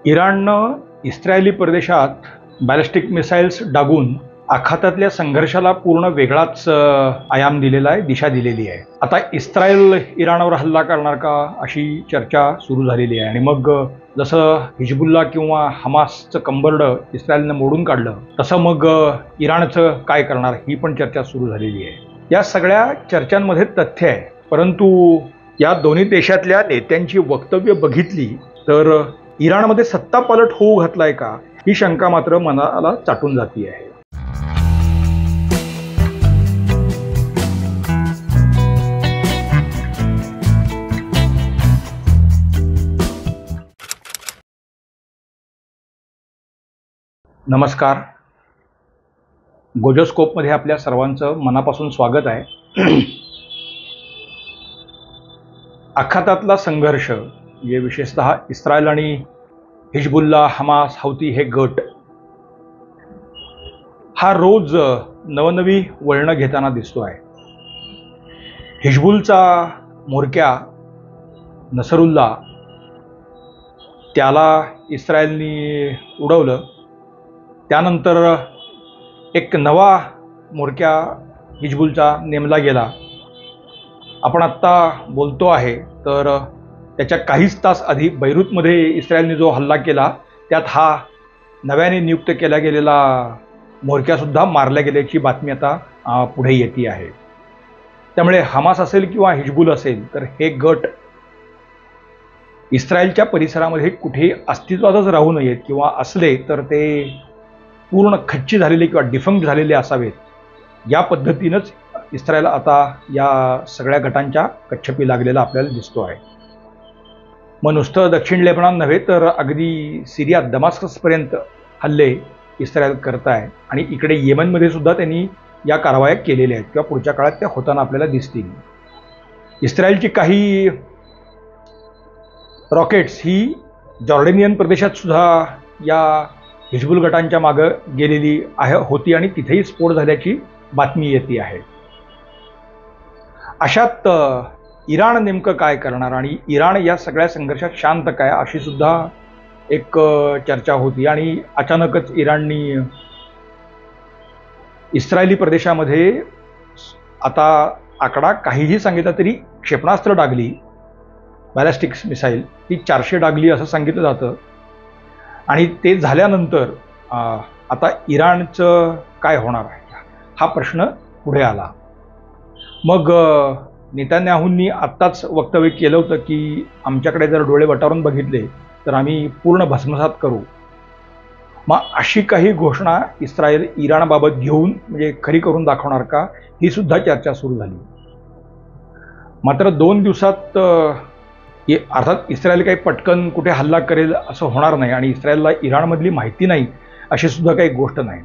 इराणनं इस्रायली प्रदेशात ballistic missiles डागून आखातातल्या संघर्षाला पूर्ण वेगळाच आयाम दिलेला आहे, दिशा दिलेली आहे. आता इस्रायल इराणवर हल्ला करणार का अशी चर्चा सुरू झालेली आहे. आणि मग जसं हिजबुल्ला किंवा हमासचं कंबरडं इस्रायलनं मोडून काढलं, तसं मग इराणचं काय करणार ही पण चर्चा सुरू झालेली आहे. या सगळ्या चर्चांमध्ये तथ्य आहे, परंतु या दोन्ही देशातल्या नेत्यांची वक्तव्य बघितली तर इराणमध्ये सत्ता पालट होऊ घातलाय का ही शंका मात्र मनाला चाटून जाती आहे. नमस्कार, गोजोस्कोपमध्ये आपल्या सर्वांचं मनापासून स्वागत आहे. आखातातला संघर्ष जे विशेषतः इस्रायल आणि हिजबुल्ला, हमास, हौती हे गट हा रोज नवनवी वळणं घेताना दिसतो आहे. हिजबुलचा म्होरक्या नसरुल्ला त्याला इस्रायलनी उडवलं, त्यानंतर एक नवा म्होरक्या हिजबुलचा नेमला गेला. आपण आत्ता बोलतो आहे तर त्याच्या काहीच तास आधी बैरूतमध्ये इस्रायलने जो हल्ला केला त्यात हा नव्याने नियुक्त केला गेलेला म्होरक्यासुद्धा मारल्या गेल्याची बातमी आता पुढे येते आहे. त्यामुळे हमास असेल किंवा हिजबुल असेल तर हे गट इस्रायलच्या परिसरामध्ये कुठेही अस्तित्वातच राहू नयेत, किंवा असले तर ते पूर्ण खच्ची झालेले किंवा डिफंक्ट झालेले असावेत. या पद्धतीनंच इस्रायल आता या सगळ्या गटांच्या कच्छपी लागलेला आपल्याला दिसतो आहे. मग नुसतं दक्षिण लेबनॉन नव्हे तर अगदी सिरिया, दमास्कसपर्यंत हल्ले इस्रायल करत आहे. आणि इकडे येमनमध्ये सुद्धा त्यांनी या कारवाया केलेल्या आहेत किंवा पुढच्या काळात त्या होताना आपल्याला दिसतील. इस्रायलची काही रॉकेट्स ही जॉर्डेनियन प्रदेशात सुद्धा या हिजबुल गटांच्या मागं गेलेली होती आणि तिथेही स्फोट झाल्याची बातमी येते आहे. अशात इराण नेमकं काय करणार आणि इराण या सगळ्या संघर्षात शांत काय अशी सुद्धा एक चर्चा होती. आणि अचानकच इराणनी इस्रायली प्रदेशामध्ये आता आकडा काहीही सांगितला तरी क्षेपणास्त्र डागली, बॅलिस्टिक मिसाईल ती 400 डागली असं सांगितलं जातं. आणि ते झाल्यानंतर आता इराणचं काय होणार आहे हा प्रश्न पुढे आला. मग नेतान्याहूंनी आत्ताच वक्तव्य केलं होतं की आमच्याकडे जर डोळे वटारून बघितले तर आम्ही पूर्ण भस्मसात करू. मग अशी काही घोषणा इस्रायल इराणबाबत घेऊन म्हणजे खरी करून दाखवणार का ही सुद्धा चर्चा सुरू झाली. मात्र 2 दिवसात अर्थात इस्रायल काही पटकन कुठे हल्ला करेल असं होणार नाही आणि इस्रायलला इराणमधली माहिती नाही अशी सुद्धा काही गोष्ट नाही.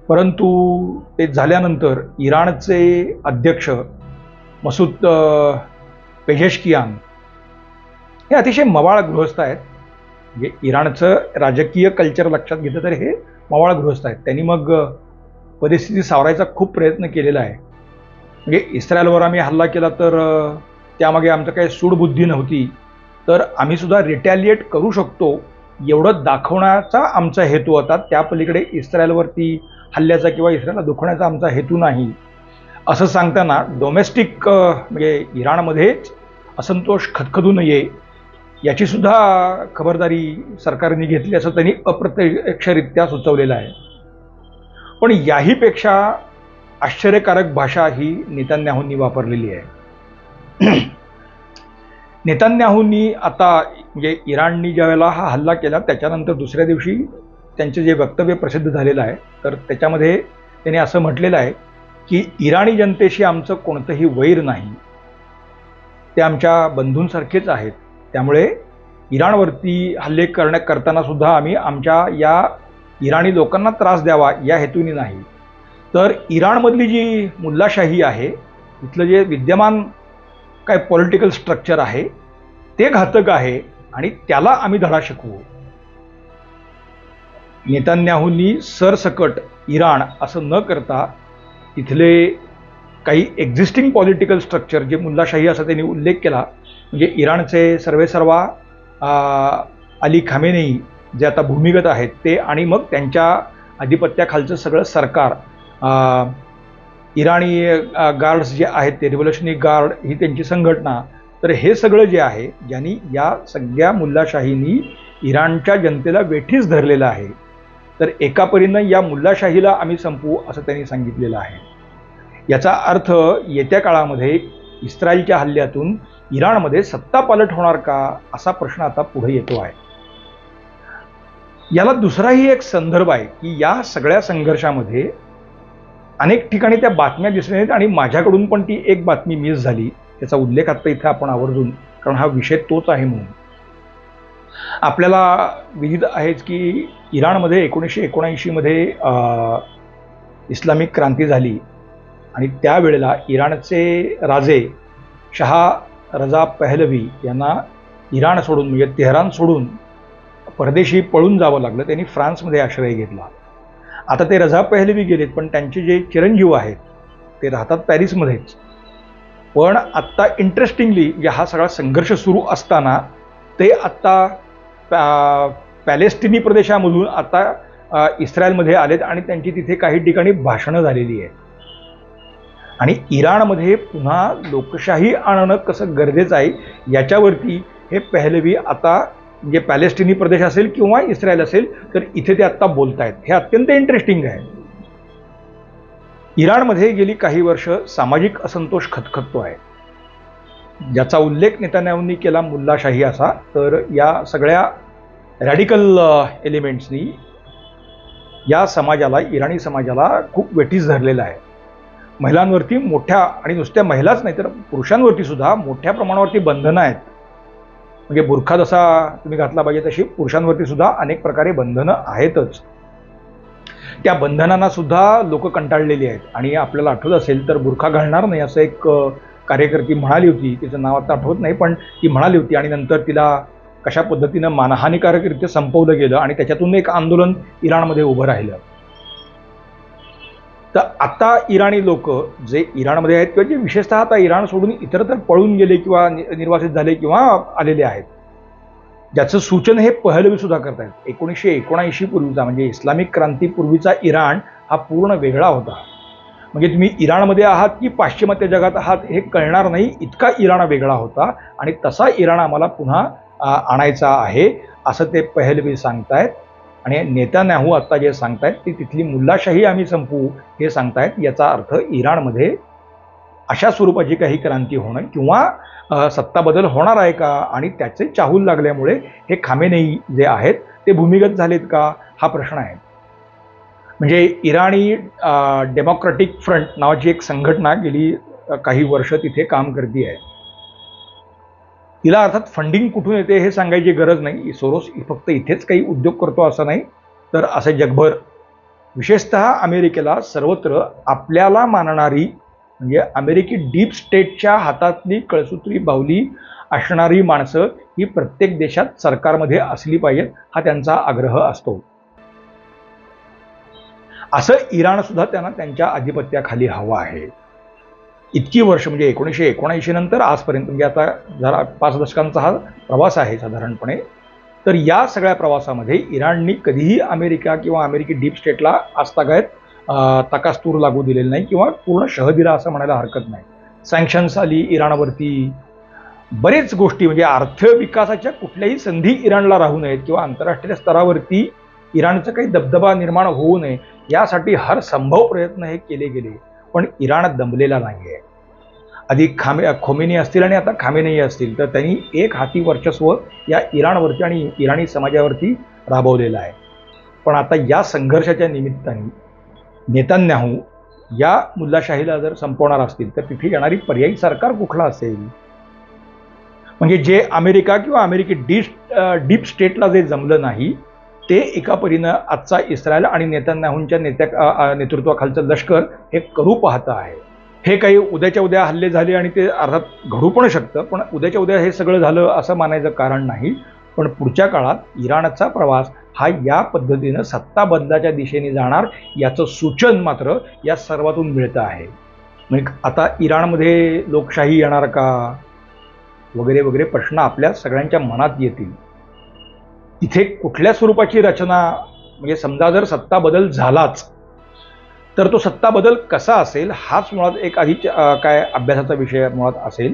परंतु ते झाल्यानंतर इराणचे अध्यक्ष मसूद पेजेशकियान हे अतिशय मवाळ गृहस्थ आहेत. म्हणजे इराणचं राजकीय कल्चर लक्षात घेतलं तर हे मवाळ गृहस्थ आहेत. त्यांनी मग परिस्थिती सावरायचा खूप प्रयत्न केलेला आहे. म्हणजे इस्रायलवर आम्ही हल्ला केला तर त्यामागे आमचं काही सूडबुद्धी नव्हती, तर आम्ही सुद्धा रिटॅलिएट करू शकतो एवढं दाखवण्याचा आमचा हेतू होता. त्या पलीकडे इस्रायलवरती हल्ल्याचा किंवा इस्रायलला दुखवण्याचा आमचा हेतू नाही असं सांगताना डोमेस्टिक म्हणजे इराणमध्येच असंतोष खदखदू नये याची सुद्धा खबरदारी सरकारने घेतली असं त्यांनी अप्रत्यक्षरित्या सुचवलेलं आहे. पण याहीपेक्षा आश्चर्यकारक भाषा ही नेतान्याहूंनी वापरलेली आहे. नेतान्याहूंनी आता म्हणजे इराणनी ज्या वेळेला हा हल्ला केला त्याच्यानंतर दुसऱ्या दिवशी त्यांचे जे वक्तव्य प्रसिद्ध झालेलं आहे तर त्याच्यामध्ये त्यांनी असं म्हटलेलं आहे की इराणी जनतेशी आमचं कोणतंही वैर नाही, ते आमच्या बंधूंसारखेच आहेत. त्यामुळे इराणवरती हल्ले करताना सुद्धा आम्ही आमच्या या इराणी लोकांना त्रास द्यावा या हेतूने नाही, तर इराणमधली जी मुल्लाशाही आहे, इथलं जे विद्यमान काय पॉलिटिकल स्ट्रक्चर आहे ते घातक आहे आणि त्याला आम्ही धडा शिकवू. नेतान्याहूंनी सरसकट इराण असं न करता तिथले काही एक्झिस्टिंग पॉलिटिकल स्ट्रक्चर जे मुल्लाशाही असा त्यांनी उल्लेख केला, म्हणजे इराणचे सर्वेसर्वा अली खामेनेई जे आता भूमिगत आहेत ते, आणि मग त्यांच्या आधिपत्याखालचं सगळं सरकार, इराणी गार्ड्स जे आहेत ते, रिव्होल्युशनरी गार्ड ही त्यांची संघटना, तर हे सगळं जे आहे ज्यांनी या सगळ्या मुल्लाशाहींनी इराणच्या जनतेला वेठीस धरलेलं आहे, तर एका परीनं या मुल्लाशाहीला आम्ही संपवू असं त्यांनी सांगितलेलं आहे. याचा अर्थ येत्या काळामध्ये इस्रायलच्या हल्ल्यातून इराणमध्ये सत्ता पालट होणार का, असा प्रश्न आता पुढे येतो आहे. याला दुसराही एक संदर्भ आहे की या सगळ्या संघर्षामध्ये अनेक ठिकाणी त्या बातम्या दिसल्या नाहीत, आणि माझ्याकडून पण ती एक बातमी मिस झाली, त्याचा उल्लेख आता इथे आपण आवर्जून, कारण हा विषय तोच आहे म्हणून. आपल्याला विदित आहेच की इराणमध्ये 1979 मध्ये इस्लामिक क्रांती झाली, आणि त्यावेळेला इराणचे राजे शहा रजा पहलवी यांना इराण सोडून, म्हणजे तेहरान सोडून परदेशी पळून जावं लागलं. त्यांनी फ्रान्समध्ये आश्रय घेतला. आता ते रजा पहलवी गेलेत, पण त्यांचे जे चिरंजीव आहेत ते राहतात पॅरिसमध्येच. पण आत्ता इंटरेस्टिंगली हा सगळा संघर्ष सुरू असताना ते आत्ता पॅलेस्टिनी प्रदेशामधून आता इस्रायलमध्ये आलेत, आणि त्यांची तिथे काही ठिकाणी भाषणं झालेली आहेत. आणि इराणमध्ये पुन्हा लोकशाही आणणं कसं गरजेचं आहे याच्यावरती हे पहलवी आता, म्हणजे पॅलेस्टिनी प्रदेश असेल किंवा इस्रायल असेल, तर इथे ते आत्ता बोलत आहेत. हे अत्यंत इंटरेस्टिंग आहे. इराणमध्ये गेली काही वर्ष सामाजिक असंतोष खतखततो आहे, ज्याचा उल्लेख नेतान्याहूंनी केला मुल्लाशाही असा. तर या सगळ्या रॅडिकल एलिमेंट्सनी या समाजाला, इराणी समाजाला खूप वेठीस धरलेला आहे. महिलांवरती मोठ्या, आणि नुसत्या महिलाच नाही तर पुरुषांवरती सुद्धा मोठ्या प्रमाणावरती बंधनं आहेत. म्हणजे बुरखा जसा तुम्ही घातला पाहिजे तशी पुरुषांवरती सुद्धा अनेक प्रकारे बंधनं आहेतच. त्या बंधनांना सुद्धा लोक कंटाळलेली आहेत. आणि आपल्याला आठवत असेल तर बुरखा घालणार नाही असं एक कार्यकर्ती म्हणाली होती, तिचं नाव आता आठवत नाही, पण ती म्हणाली होती, आणि नंतर तिला कशा पद्धतीनं मानहानिकारकरित्या संपवलं गेलं, आणि त्याच्यातून एक आंदोलन इराणमध्ये उभं राहिलं. तर आता इराणी लोक जे इराणमध्ये आहेत, किंवा जे विशेषतः आता इराण सोडून इतरत्र पळून गेले किंवा निर्वासित झाले किंवा आलेले आहेत, ज्याचं सूचन हे पहलवी सुद्धा करतायत. 1979 पूर्वीचा, म्हणजे इस्लामिक क्रांतीपूर्वीचा इराण हा पूर्ण वेगळा होता. म्हणजे तुम्ही इराणमध्ये आहात की पाश्चिमात्य जगात आहात हे कळणार नाही, इतका इराण वेगळा होता. आणि तसा इराण आम्हाला पुन्हा आणायचा आहे असं ते पहलवी सांगतायत. आणि नेतान्याहू आता जे सांगतायत ती तिथली मुल्लाशाही आम्ही संपवू हे सांगतायत. याचा अर्थ इराणमध्ये अशा स्वरूपाची काही क्रांती होणं किंवा सत्ता बदल होणार आहे का, आणि त्याचे चाहूल लागल्यामुळे हे खामेनेई जे आहेत ते भूमिगत झालेत का, हा प्रश्न आहे. म्हणजे इराणी डेमोक्रॅटिक फ्रंट नावाची एक संघटना गेली काही वर्ष तिथे काम करते आहे. तिला अर्थात फंडिंग कुठून येते हे सांगायची गरज नाही. सोरोस फक्त इथेच काही उद्योग करतो असं नाही, तर असे जगभर, विशेषतः अमेरिकेला सर्वत्र आपल्याला मानणारी, म्हणजे अमेरिकी डीप स्टेटच्या हातातली कळसूत्री बाहुली असणारी माणसं ही प्रत्येक देशात सरकारमध्ये असली पाहिजेत, हा त्यांचा आग्रह असतो. असं इराण सुद्धा त्यांना त्यांच्या आधिपत्याखाली हवं आहे. इतकी वर्ष, म्हणजे 1979 नंतर आजपर्यंत, म्हणजे आता जरा 5 दशकांचा हा प्रवास आहे साधारणपणे. तर या सगळ्या प्रवासामध्ये इराणनी कधीही अमेरिका किंवा अमेरिकी डीप स्टेटला आजतागायत तकास्तूर लागू दिलेली नाही, किंवा पूर्ण शह दिला असं म्हणायला हरकत नाही. सँक्शन्स आली इराणवरती, बरेच गोष्टी, म्हणजे अर्थविकासाच्या कुठल्याही संधी इराणला राहू नयेत, किंवा आंतरराष्ट्रीय स्तरावरती इराणचा काही दबदबा निर्माण होऊ नये यासाठी हर संभव प्रयत्न हे केले गेले. पण इराण दमलेला नाही आहे. आधी खोमेनी असतील आणि आता खामेनेई असतील, तर त्यांनी एक हाती वर्चस्व या इराणवरती आणि इराणी समाजावरती राबवलेलं आहे. पण आता या संघर्षाच्या निमित्ताने नेतान्याहू या मुल्लाशाहीला जर संपवणार असतील तर तिथे येणारी पर्यायी सरकार कुठला असेल. म्हणजे जे अमेरिका किंवा अमेरिकी डीप स्टेटला जे जमलं नाही ते एका परीनं आजचा इस्रायल आणि नेतान्याहूंच्या नेतृत्वाखालचं लष्कर हे करू पाहतं आहे. हे काही उद्याच्या उद्या हल्ले झाले आणि ते अर्थात घडू पण शकतं, पण उद्याच्या उद्या हे सगळं झालं असं मानायचं कारण नाही. पण पुढच्या काळात इराणचा प्रवास हा या पद्धतीनं सत्ता बदलाच्या दिशेने जाणार याचं सूचन मात्र या सर्वातून मिळतं आहे. म्हणजे आता इराणमध्ये लोकशाही येणार का वगैरे वगैरे प्रश्न आपल्या सगळ्यांच्या मनात येतील. तिथे कुठल्या स्वरूपाची रचना, म्हणजे समजा जर सत्ता बदल झालाच तर तो सत्ता बदल कसा असेल हाच मुळात एक आधी काय अभ्यासाचा विषय मुळात असेल.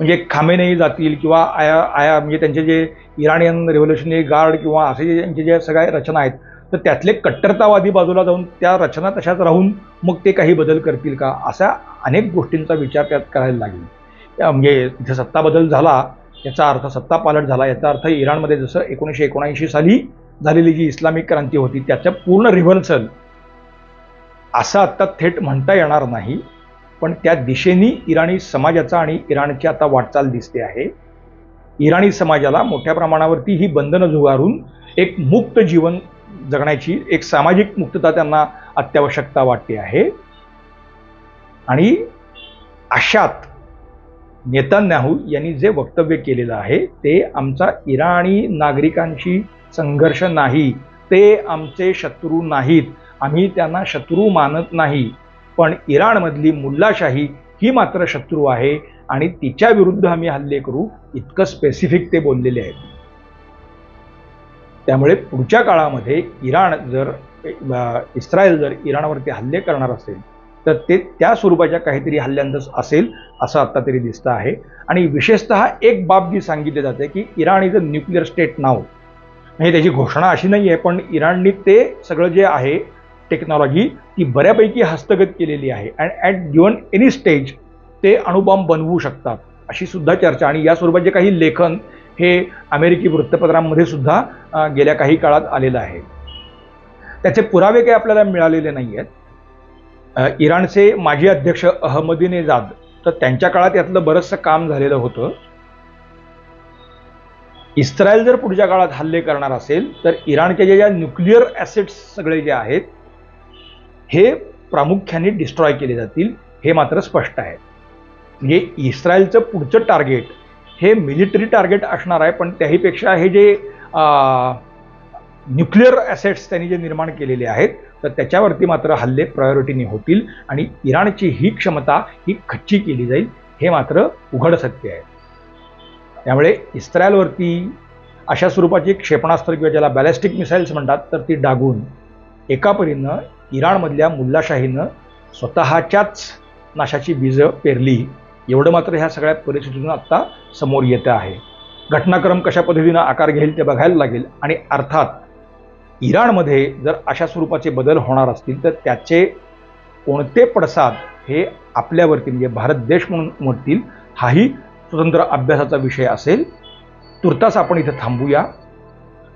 म्हणजे खामेनेई जातील किंवा म्हणजे त्यांचे जे इराणियन रिव्होल्युशनरी गार्ड किंवा असे जे त्यांचे जे सगळ्या रचना आहेत तर त्यातले कट्टरतावादी बाजूला जाऊन त्या रचना तशाच राहून मग ते काही बदल करतील का, अशा अनेक गोष्टींचा विचार त्यात करायला लागेल. म्हणजे तिथे सत्ता बदल झाला याचा अर्थ सत्ता पालट झाला याचा अर्थ इराणमध्ये जसं 1979 साली झालेली जी इस्लामिक क्रांती होती त्याचं पूर्ण रिव्हर्सल असं आत्ता थेट म्हणता येणार नाही, पण त्या दिशेने इराणी समाजाचा आणि इराणची आता वाटचाल दिसते आहे. इराणी समाजाला मोठ्या प्रमाणावरती ही बंधनं झुगारून एक मुक्त जीवन जगण्याची एक सामाजिक मुक्तता त्यांना अत्यावश्यकता वाटते आहे. आणि अशात नेतान्याहू यांनी जे वक्तव्य केलेलं आहे ते आमचा इराणी नागरिकांशी संघर्ष नाही, ते आमचे शत्रू नाहीत, आम्ही त्यांना शत्रू मानत नाही, पण इराणमधली मुल्लाशाही ही मात्र शत्रू आहे आणि तिच्या विरुद्ध आम्ही हल्ले करू, इतकं स्पेसिफिक ते बोललेले आहेत. त्यामुळे पुढच्या काळामध्ये इस्रायल जर इराणवरती हल्ले करणार असेल तर ते त्या स्वरूपाच्या काहीतरी हल्ल्यांतच असेल असं आता तरी दिसतं आहे. आणि विशेषतः एक बाब जी सांगितली जाते की Iran is a nuclear state नाव, म्हणजे त्याची घोषणा अशी नाही आहे पण इराणनी ते सगळं जे आहे टेक्नॉलॉजी ती बऱ्यापैकी हस्तगत केलेली आहे and at given any stage ते अणुबॉम्ब बनवू शकतात अशी सुद्धा चर्चा आणि या स्वरूपाचे काही लेखन हे अमेरिकी वृत्तपत्रांमध्ये सुद्धा गेल्या काही काळात आलेलं आहे. त्याचे पुरावे काही आपल्याला मिळालेले नाही आहेत. इराणचे माजी अध्यक्ष अहमदीनेजाद तर त्यांच्या काळात यातलं बरंचसं काम झालेलं होतं. इस्रायल जर पुढच्या काळात हल्ले करणार असेल तर इराणचे ज्या न्यूक्लिअर ॲसेट्स सगळे जे आहेत हे प्रामुख्याने डिस्ट्रॉय केले जातील हे मात्र स्पष्ट आहे. म्हणजे इस्रायलचं पुढचं टार्गेट हे मिलिटरी टार्गेट असणार आहे, पण त्याहीपेक्षा हे जे न्यूक्लिअर ॲसेट्स त्यांनी जे निर्माण केलेले आहेत तर त्याच्यावरती मात्र हल्ले प्रायोरिटीने होतील आणि इराणची ही क्षमता ही खच्ची केली जाईल हे मात्र उघड सत्य आहे. त्यामुळे इस्रायलवरती अशा स्वरूपाची क्षेपणास्त्र किंवा ज्याला बॅलिस्टिक मिसाईल्स म्हणतात तर ती डागून एका परीनं इराणमधल्या मुल्लाशाहीनं स्वतःच्याच नाशाची बीजं पेरली एवढं मात्र ह्या सगळ्या परिस्थितीतून आत्ता समोर येतं आहे. घटनाक्रम कशा पद्धतीनं आकार घेईल ते बघायला लागेल आणि अर्थात इराणमध्ये जर अशा स्वरूपाचे बदल होणार असतील तर त्याचे कोणते पडसाद हे आपल्यावरती म्हणजे भारत देश म्हणून मोडतील हाही स्वतंत्र अभ्यासाचा विषय असेल. तुर्तास आपण इथं थांबूया.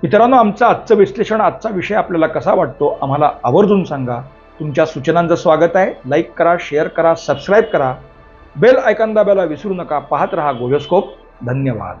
मित्रांनो, आमचं आजचं विश्लेषण आजचा विषय आपल्याला कसा वाटतो आम्हाला आवर्जून सांगा. तुमच्या सूचनांचं स्वागत आहे. लाईक करा, शेअर करा, सबस्क्राईब करा, बेल आयकॉन दाबायला विसरू नका. पाहत रहा गोयोस्कोप. धन्यवाद.